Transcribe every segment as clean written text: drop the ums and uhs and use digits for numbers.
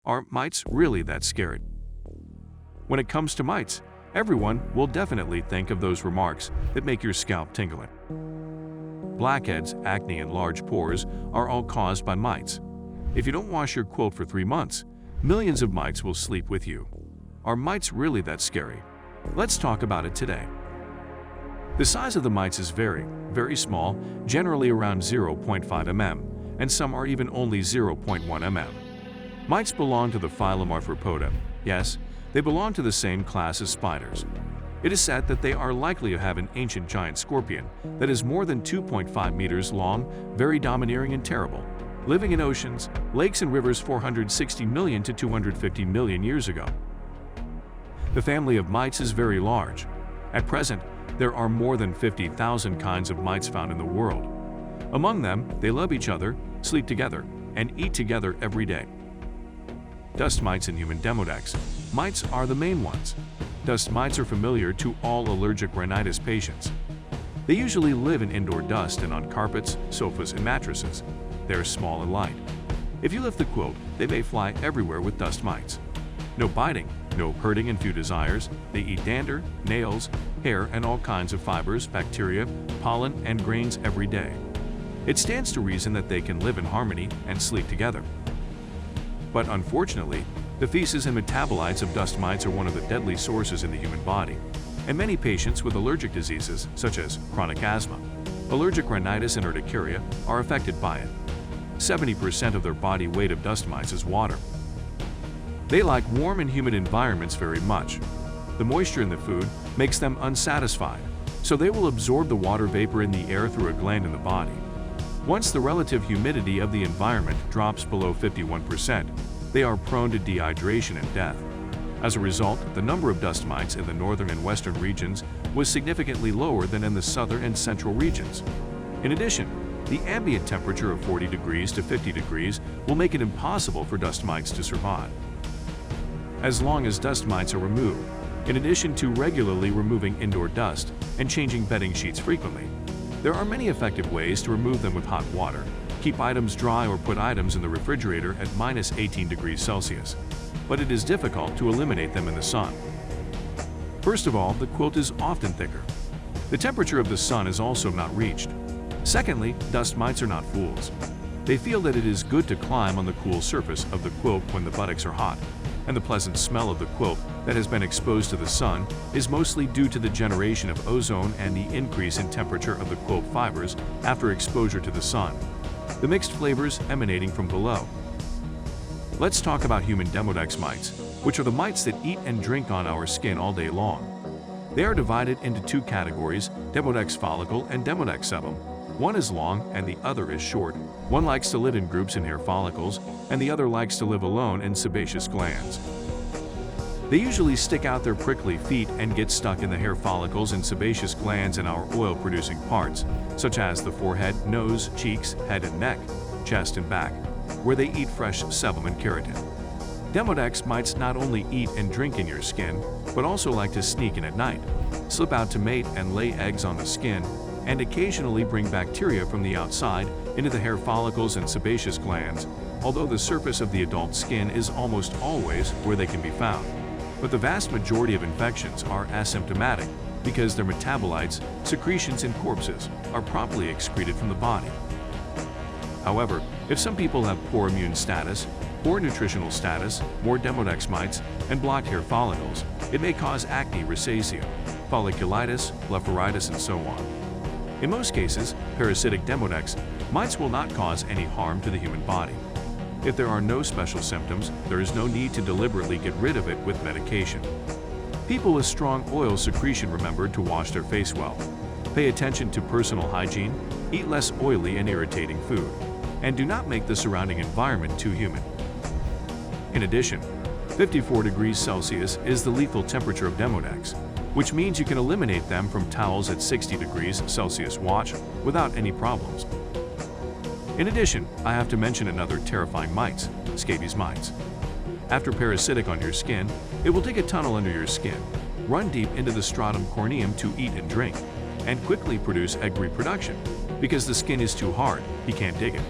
Are mites really that scary? When it comes to mites, everyone will definitely think of those remarks that make your scalp tingle. Blackheads, acne, and large pores are all caused by mites. If you don't wash your quilt for 3 months, millions of mites will sleep with you. Are mites really that scary? Let's talk about it today. The size of the mites is very small, generally around 0.5 mm, and some are even only 0.1 mm. Mites belong to the phylum Arthropoda. Yes, they belong to the same class as spiders. It is said that they are likely to have an ancient giant scorpion that is more than 2.5 meters long, very domineering and terrible, living in oceans, lakes and rivers 460 million to 250 million years ago. The family of mites is very large. At present, there are more than 50,000 kinds of mites found in the world. Among them, they love each other, sleep together, and eat together every day. Dust mites and human demodex mites are the main ones. Dust mites are familiar to all allergic rhinitis patients. They usually live in indoor dust and on carpets, sofas, and mattresses. They are small and light. If you lift the quilt, they may fly everywhere with dust mites. No biting, no hurting, and few desires. They eat dander, nails, hair, and all kinds of fibers, bacteria, pollen, and grains every day. It stands to reason that they can live in harmony and sleep together. But unfortunately, the feces and metabolites of dust mites are one of the deadly sources in the human body, and many patients with allergic diseases such as chronic asthma, allergic rhinitis, and urticaria are affected by it. 70% of their body weight of dust mites is water. They like warm and humid environments very much. The moisture in the food makes them unsatisfied, so they will absorb the water vapor in the air through a gland in the body. Once the relative humidity of the environment drops below 51%, they are prone to dehydration and death. As a result, the number of dust mites in the northern and western regions was significantly lower than in the southern and central regions. In addition, the ambient temperature of 40 degrees to 50 degrees will make it impossible for dust mites to survive. As long as dust mites are removed, in addition to regularly removing indoor dust and changing bedding sheets frequently, there are many effective ways to remove them with hot water. Keep items dry or put items in the refrigerator at -18 degrees Celsius. But it is difficult to eliminate them in the sun. First of all, the quilt is often thicker. The temperature of the sun is also not reached. Secondly, dust mites are not fools. They feel that it is good to climb on the cool surface of the quilt when the buttocks are hot, and the pleasant smell of the quilt that has been exposed to the sun is mostly due to the generation of ozone and the increase in temperature of the quilt fibers after exposure to the sun, the mixed flavors emanating from below. Let's talk about human demodex mites, which are the mites that eat and drink on our skin all day long. They are divided into 2 categories, demodex follicle and demodex sebum. One is long and the other is short. One likes to live in groups in hair follicles, and the other likes to live alone in sebaceous glands. They usually stick out their prickly feet and get stuck in the hair follicles and sebaceous glands in our oil-producing parts, such as the forehead, nose, cheeks, head and neck, chest and back, where they eat fresh sebum and keratin. Demodex mites not only eat and drink in your skin, but also like to sneak in at night, slip out to mate and lay eggs on the skin, and occasionally bring bacteria from the outside into the hair follicles and sebaceous glands, although the surface of the adult skin is almost always where they can be found. But the vast majority of infections are asymptomatic because their metabolites, secretions, and corpses are promptly excreted from the body. However, if some people have poor immune status, poor nutritional status, more demodex mites, and blocked hair follicles, it may cause acne, rosacea, folliculitis, blepharitis, and so on. In most cases, parasitic demodex mites will not cause any harm to the human body. If there are no special symptoms, there is no need to deliberately get rid of it with medication. People with strong oil secretion remember to wash their face well, pay attention to personal hygiene, eat less oily and irritating food, and do not make the surrounding environment too humid. In addition, 54 degrees Celsius is the lethal temperature of demodex, which means you can eliminate them from towels at 60 degrees Celsius wash without any problems. In addition, I have to mention another terrifying mites, scabies mites. After parasitic on your skin, it will dig a tunnel under your skin, run deep into the stratum corneum to eat and drink, and quickly produce egg reproduction. Because the skin is too hard, he can't dig it.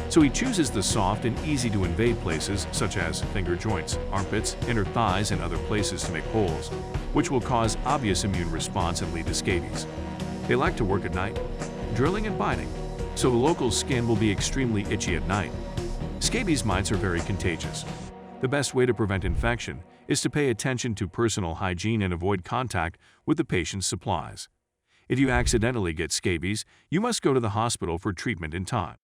So he chooses the soft and easy-to-invade places such as finger joints, armpits, inner thighs, and other places to make holes, which will cause obvious immune response and lead to scabies. They like to work at night, drilling and biting, so the local skin will be extremely itchy at night. Scabies mites are very contagious. The best way to prevent infection is to pay attention to personal hygiene and avoid contact with the patient's supplies. If you accidentally get scabies, you must go to the hospital for treatment in time.